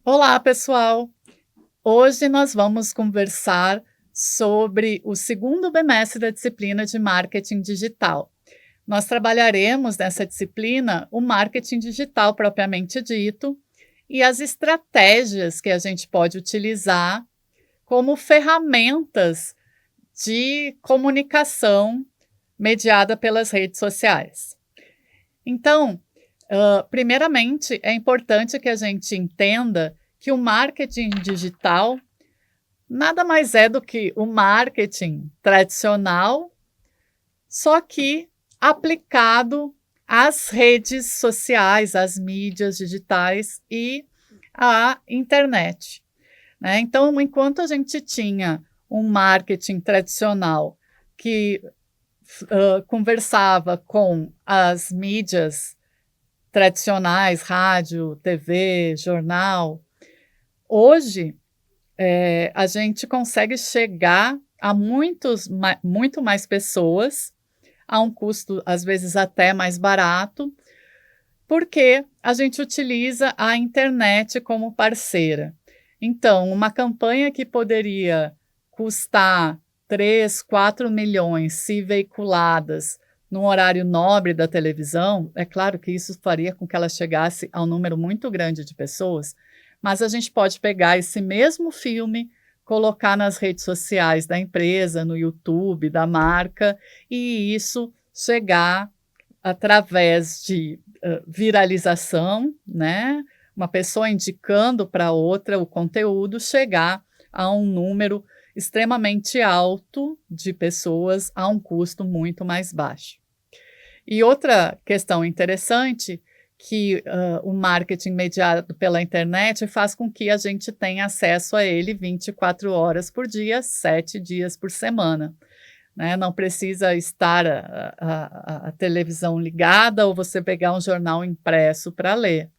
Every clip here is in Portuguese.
Olá, pessoal! Hoje nós vamos conversar sobre o segundo bimestre da disciplina de marketing digital. Nós trabalharemos nessa disciplina o marketing digital propriamente dito e as estratégias que a gente pode utilizar como ferramentas de comunicação mediada pelas redes sociais. Então, primeiramente, é importante que a gente entenda que o marketing digital nada mais é do que o marketing tradicional, só que aplicado às redes sociais, às mídias digitais e à internet, né. Então, enquanto a gente tinha um marketing tradicional que conversava com as mídias tradicionais, rádio, TV, jornal, hoje, a gente consegue chegar a muito mais pessoas, a um custo, às vezes, até mais barato, porque a gente utiliza a internet como parceira. Então, uma campanha que poderia custar 3, 4 milhões, se veiculadas num horário nobre da televisão, é claro que isso faria com que ela chegasse a um número muito grande de pessoas, mas a gente pode pegar esse mesmo filme, colocar nas redes sociais da empresa, no YouTube da marca, e isso chegar através de viralização, né, uma pessoa indicando para outra o conteúdo, chegar a um número extremamente alto de pessoas a um custo muito mais baixo. E outra questão interessante, que o marketing mediado pela internet faz com que a gente tenha acesso a ele 24 horas por dia, 7 dias por semana, né. Não precisa estar a televisão ligada ou você pegar um jornal impresso para ler,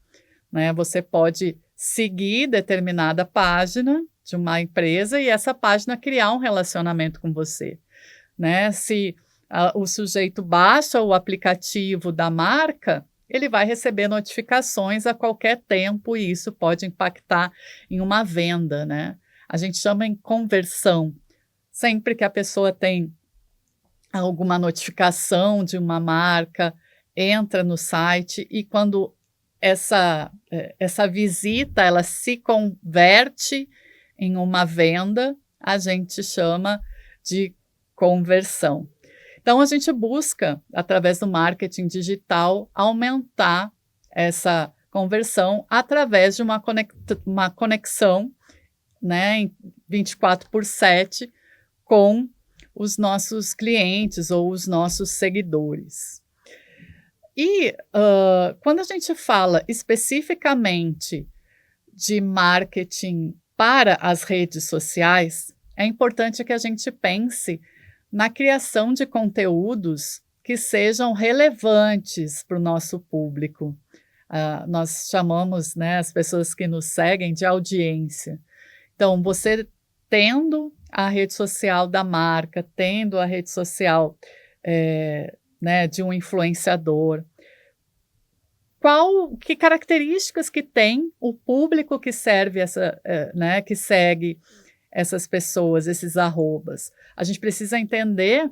né. Você pode seguir determinada página de uma empresa e essa página criar um relacionamento com você, né. Se o sujeito baixa o aplicativo da marca, ele vai receber notificações a qualquer tempo e isso pode impactar em uma venda, né. A gente chama em conversão. Sempre que a pessoa tem alguma notificação de uma marca, entra no site e quando essa visita ela se converte em uma venda, a gente chama de conversão. Então a gente busca, através do marketing digital, aumentar essa conversão através de uma conexão, né, em 24/7 com os nossos clientes ou os nossos seguidores. E, quando a gente fala especificamente de marketing para as redes sociais, é importante que a gente pense na criação de conteúdos que sejam relevantes para o nosso público. Nós chamamos, né, as pessoas que nos seguem de audiência. Então, você tendo a rede social da marca, tendo a rede social, né, de um influenciador, que características que tem o público que serve né, que segue essas pessoas, esses arrobas. A gente precisa entender,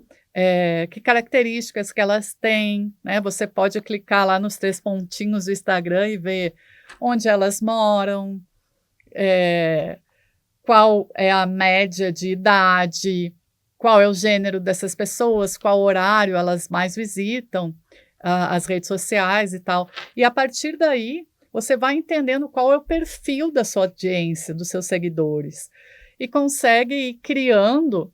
que características que elas têm, né, você pode clicar lá nos 3 pontinhos do Instagram e ver onde elas moram, qual é a média de idade, qual é o gênero dessas pessoas, qual horário elas mais visitam as redes sociais e tal. E a partir daí, você vai entendendo qual é o perfil da sua audiência, dos seus seguidores, e consegue ir criando,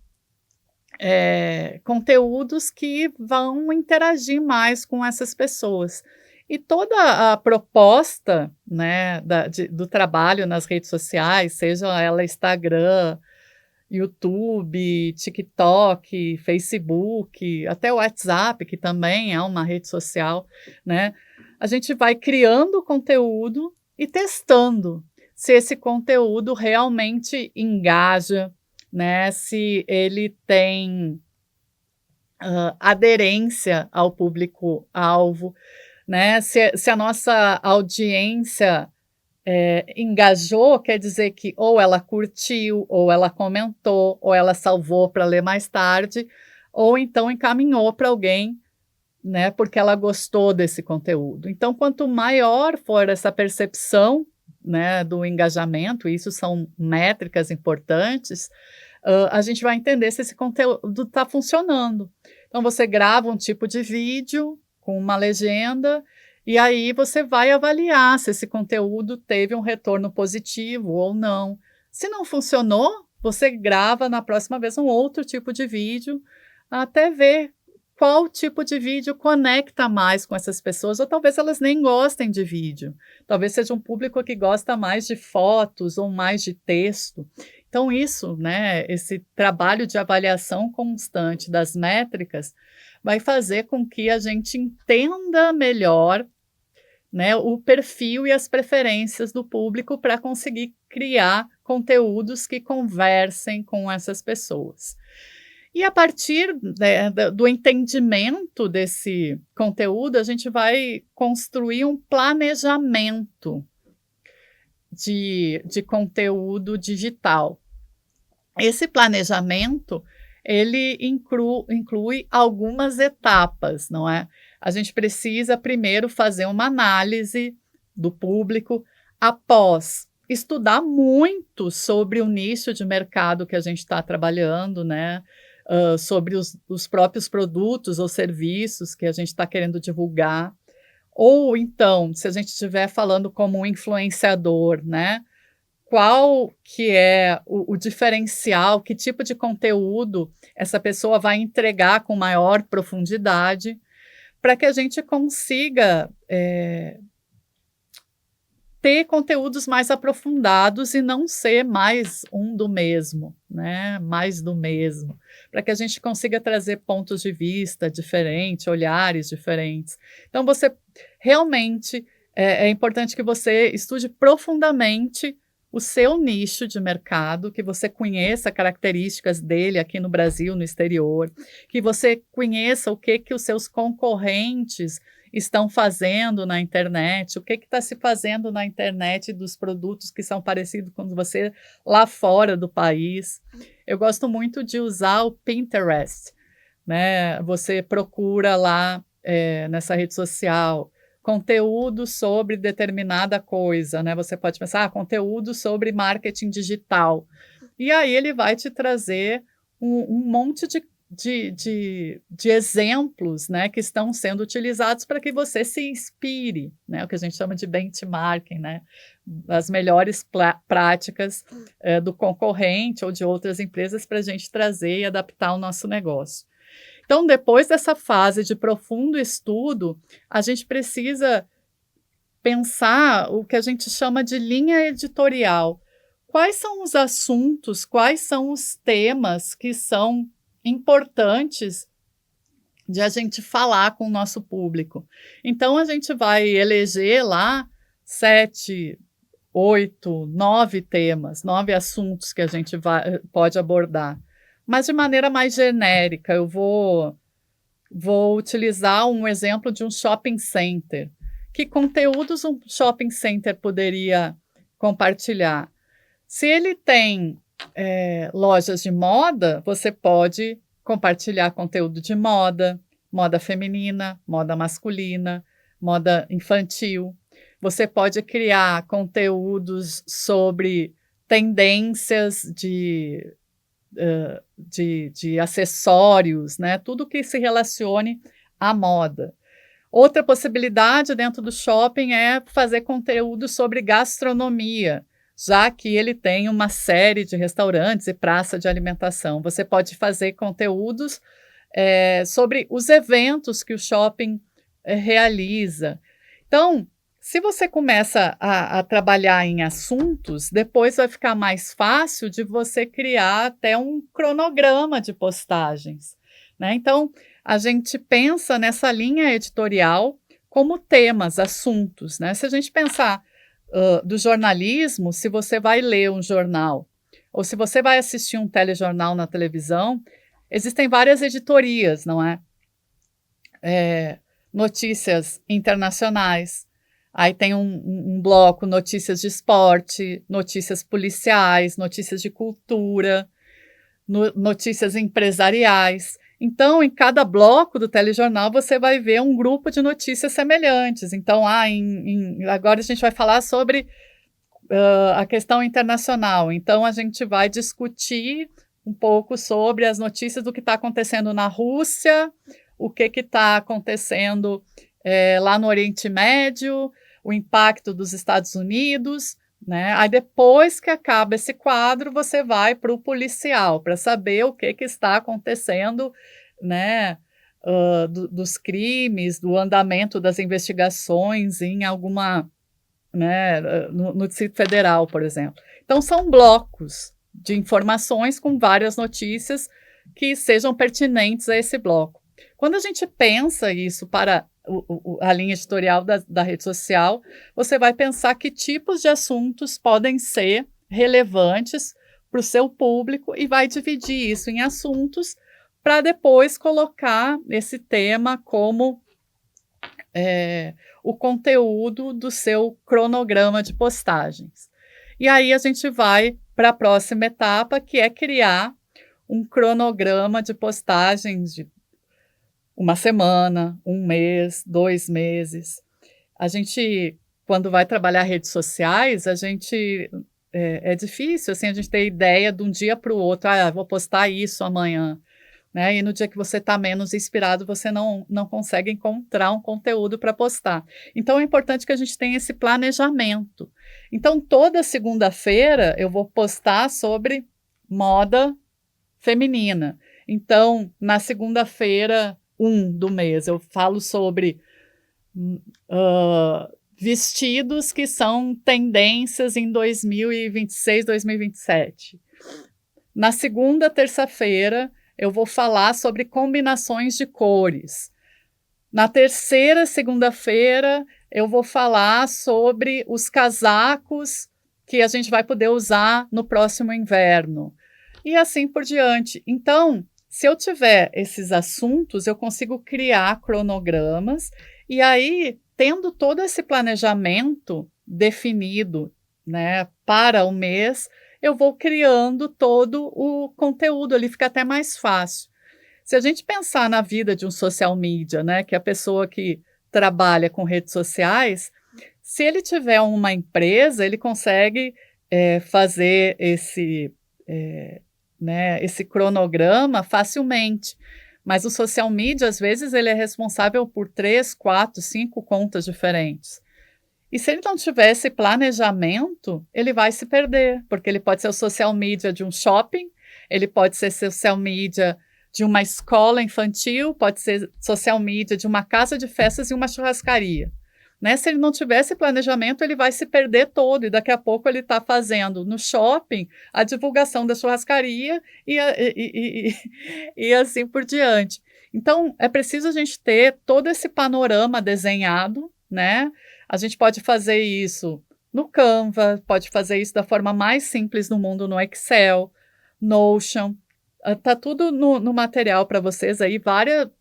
conteúdos que vão interagir mais com essas pessoas. E toda a proposta, né, do trabalho nas redes sociais, seja ela Instagram, YouTube, TikTok, Facebook, até o WhatsApp, que também é uma rede social, né, a gente vai criando conteúdo e testando se esse conteúdo realmente engaja, né, se ele tem, aderência ao público-alvo, né, se a nossa audiência engajou, quer dizer que ou ela curtiu, ou ela comentou, ou ela salvou para ler mais tarde, ou então encaminhou para alguém, né, porque ela gostou desse conteúdo. Então, quanto maior for essa percepção, né, do engajamento, isso são métricas importantes, a gente vai entender se esse conteúdo está funcionando. Então, você grava um tipo de vídeo com uma legenda, e aí você vai avaliar se esse conteúdo teve um retorno positivo ou não. Se não funcionou, você grava na próxima vez um outro tipo de vídeo, até ver qual tipo de vídeo conecta mais com essas pessoas, ou talvez elas nem gostem de vídeo. Talvez seja um público que gosta mais de fotos ou mais de texto. Então isso, né, esse trabalho de avaliação constante das métricas vai fazer com que a gente entenda melhor, né, o perfil e as preferências do público para conseguir criar conteúdos que conversem com essas pessoas. E a partir, né, do entendimento desse conteúdo, a gente vai construir um planejamento de conteúdo digital. Esse planejamento, ele inclui algumas etapas, não é? A gente precisa primeiro fazer uma análise do público, após estudar muito sobre o nicho de mercado que a gente está trabalhando, né? Sobre os próprios produtos ou serviços que a gente está querendo divulgar. Ou então, se a gente estiver falando como um influenciador, né? Qual que é o diferencial, que tipo de conteúdo essa pessoa vai entregar com maior profundidade, para que a gente consiga ter conteúdos mais aprofundados e não ser mais um do mesmo, né? Mais do mesmo, para que a gente consiga trazer pontos de vista diferentes, olhares diferentes. Então, você realmente é importante que você estude profundamente o seu nicho de mercado, que você conheça características dele aqui no Brasil, no exterior, que você conheça o que os seus concorrentes estão fazendo na internet, o que está se fazendo na internet dos produtos que são parecidos com você lá fora do país. Eu gosto muito de usar o Pinterest, né? Você procura lá nessa rede social conteúdo sobre determinada coisa, né? Você pode pensar, conteúdo sobre marketing digital. E aí ele vai te trazer um monte de exemplos, né, que estão sendo utilizados para que você se inspire, né, o que a gente chama de benchmarking, né, as melhores práticas do concorrente ou de outras empresas para a gente trazer e adaptar o nosso negócio. Então, depois dessa fase de profundo estudo, a gente precisa pensar o que a gente chama de linha editorial. Quais são os assuntos, quais são os temas que são importantes de a gente falar com o nosso público? Então, a gente vai eleger lá 7, 8, 9 temas, 9 assuntos que a gente pode abordar. Mas de maneira mais genérica, eu vou utilizar um exemplo de um shopping center. Que conteúdos um shopping center poderia compartilhar? Se ele tem lojas de moda, você pode compartilhar conteúdo de moda, moda feminina, moda masculina, moda infantil. Você pode criar conteúdos sobre tendências de acessórios, né? Tudo que se relacione à moda. Outra possibilidade dentro do shopping é fazer conteúdo sobre gastronomia, já que ele tem uma série de restaurantes e praça de alimentação. Você pode fazer conteúdos sobre os eventos que o shopping realiza. Então, se você começa a trabalhar em assuntos, depois vai ficar mais fácil de você criar até um cronograma de postagens, né? Então, a gente pensa nessa linha editorial como temas, assuntos, né? Se a gente pensar do jornalismo, se você vai ler um jornal ou se você vai assistir um telejornal na televisão, existem várias editorias, não é? Notícias internacionais, Aí tem um bloco notícias de esporte, notícias policiais, notícias de cultura, notícias empresariais. Então, em cada bloco do telejornal, você vai ver um grupo de notícias semelhantes. Então, agora a gente vai falar sobre a questão internacional. Então, a gente vai discutir um pouco sobre as notícias do que está acontecendo na Rússia, o que está acontecendo lá no Oriente Médio, o impacto dos Estados Unidos, né? Aí depois que acaba esse quadro, você vai para o policial, para saber o que está acontecendo, né? Dos crimes, do andamento das investigações em alguma, né, no Distrito Federal, por exemplo. Então, são blocos de informações com várias notícias que sejam pertinentes a esse bloco. Quando a gente pensa isso para a linha editorial da rede social, você vai pensar que tipos de assuntos podem ser relevantes para o seu público e vai dividir isso em assuntos para depois colocar esse tema como o conteúdo do seu cronograma de postagens. E aí a gente vai para a próxima etapa, que é criar um cronograma de postagens de uma semana, um mês, 2 meses. A gente, quando vai trabalhar redes sociais, a gente é difícil assim, a gente ter ideia de um dia para o outro, vou postar isso amanhã. Né? E no dia que você está menos inspirado, você não consegue encontrar um conteúdo para postar. Então, é importante que a gente tenha esse planejamento. Então, toda segunda-feira eu vou postar sobre moda feminina. Então, na segunda-feira 1 do mês, eu falo sobre vestidos que são tendências em 2026, 2027. Na segunda terça-feira, eu vou falar sobre combinações de cores. Na terceira segunda-feira, eu vou falar sobre os casacos que a gente vai poder usar no próximo inverno. E assim por diante. Então, se eu tiver esses assuntos, eu consigo criar cronogramas. E aí, tendo todo esse planejamento definido, né, para o mês, eu vou criando todo o conteúdo, ali fica até mais fácil. Se a gente pensar na vida de um social media, né, que é a pessoa que trabalha com redes sociais, se ele tiver uma empresa, ele consegue fazer esse cronograma facilmente. Mas o social media, às vezes, ele é responsável por 3, 4, 5 contas diferentes. E se ele não tiver esse planejamento, ele vai se perder, porque ele pode ser o social media de um shopping, ele pode ser social media de uma escola infantil, pode ser social media de uma casa de festas e uma churrascaria. Né? Se ele não tiver esse planejamento, ele vai se perder todo, e daqui a pouco ele está fazendo no shopping a divulgação da churrascaria e assim por diante. Então, é preciso a gente ter todo esse panorama desenhado, né? A gente pode fazer isso no Canva, pode fazer isso da forma mais simples do mundo no Excel, Notion. Está tudo no material para vocês aí,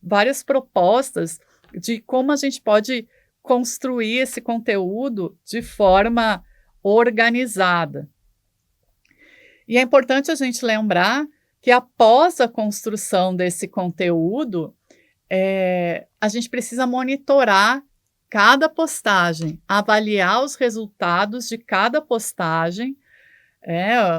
várias propostas de como a gente pode construir esse conteúdo de forma organizada. E é importante a gente lembrar que após a construção desse conteúdo, a gente precisa monitorar cada postagem, avaliar os resultados de cada postagem,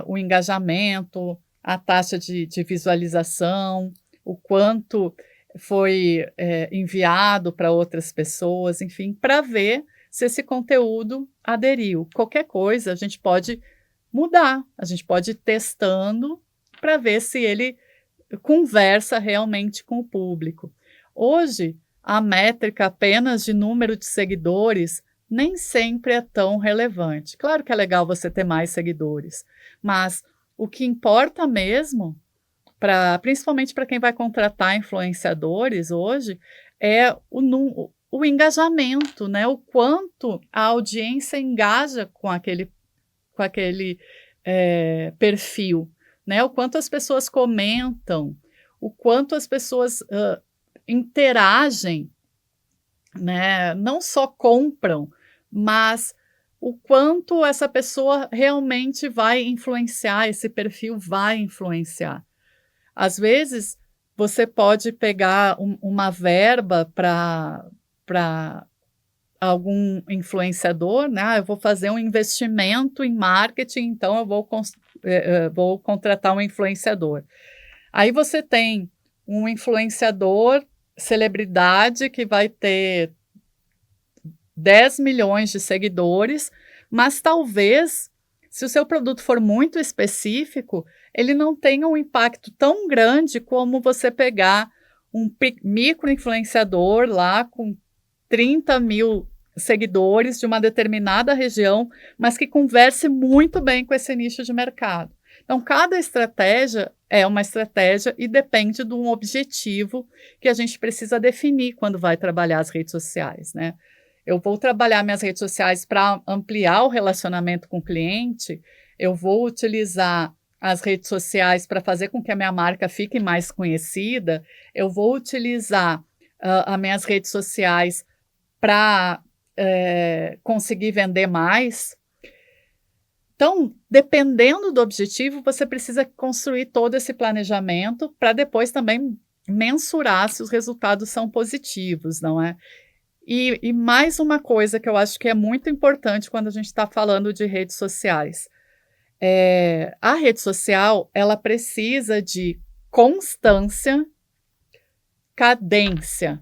o engajamento, a taxa de visualização, o quanto foi enviado para outras pessoas, enfim, para ver se esse conteúdo aderiu. Qualquer coisa a gente pode mudar, a gente pode ir testando para ver se ele conversa realmente com o público. Hoje, a métrica apenas de número de seguidores nem sempre é tão relevante. Claro que é legal você ter mais seguidores, mas o que importa mesmo, principalmente para quem vai contratar influenciadores hoje, é o engajamento, né? O quanto a audiência engaja com aquele perfil, né? O quanto as pessoas comentam, o quanto as pessoas interagem, né? Não só compram, mas o quanto essa pessoa realmente vai influenciar, esse perfil vai influenciar. Às vezes, você pode pegar uma verba para algum influenciador, né? Eu vou fazer um investimento em marketing, então eu vou contratar um influenciador. Aí você tem um influenciador, celebridade, que vai ter 10 milhões de seguidores, mas talvez, se o seu produto for muito específico, ele não tenha um impacto tão grande como você pegar um micro-influenciador lá com 30 mil seguidores de uma determinada região, mas que converse muito bem com esse nicho de mercado. Então, cada estratégia é uma estratégia e depende de um objetivo que a gente precisa definir quando vai trabalhar as redes sociais, né? Eu vou trabalhar minhas redes sociais para ampliar o relacionamento com o cliente, eu vou utilizar as redes sociais para fazer com que a minha marca fique mais conhecida, eu vou utilizar as minhas redes sociais para conseguir vender mais. Então, dependendo do objetivo, você precisa construir todo esse planejamento para depois também mensurar se os resultados são positivos, não é? E mais uma coisa que eu acho que é muito importante quando a gente está falando de redes sociais. A rede social, ela precisa de constância, cadência.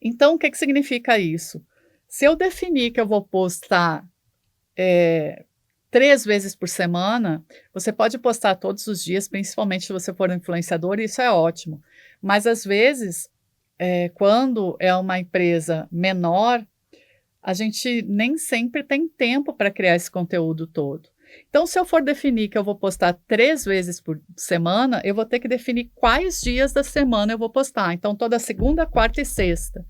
Então, o que significa isso? Se eu definir que eu vou postar 3 vezes por semana, você pode postar todos os dias, principalmente se você for um influenciador, e isso é ótimo. Mas, às vezes, quando é uma empresa menor, a gente nem sempre tem tempo para criar esse conteúdo todo. Então, se eu for definir que eu vou postar 3 vezes por semana, eu vou ter que definir quais dias da semana eu vou postar. Então, toda segunda, quarta e sexta.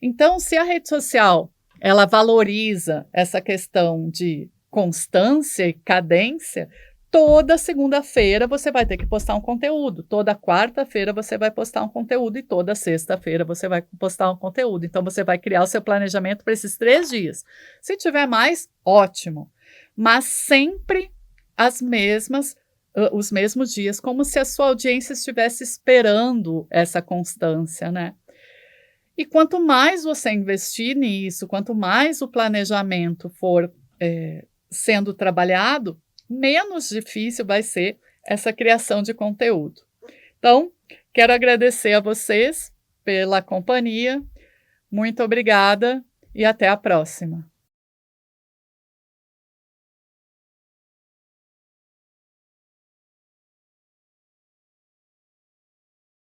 Então, se a rede social ela valoriza essa questão de constância e cadência, toda segunda-feira você vai ter que postar um conteúdo, toda quarta-feira você vai postar um conteúdo e toda sexta-feira você vai postar um conteúdo. Então, você vai criar o seu planejamento para esses 3 dias. Se tiver mais, ótimo. Mas sempre os mesmos dias, como se a sua audiência estivesse esperando essa constância, né? E quanto mais você investir nisso, quanto mais o planejamento for sendo trabalhado, menos difícil vai ser essa criação de conteúdo. Então, quero agradecer a vocês pela companhia. Muito obrigada e até a próxima.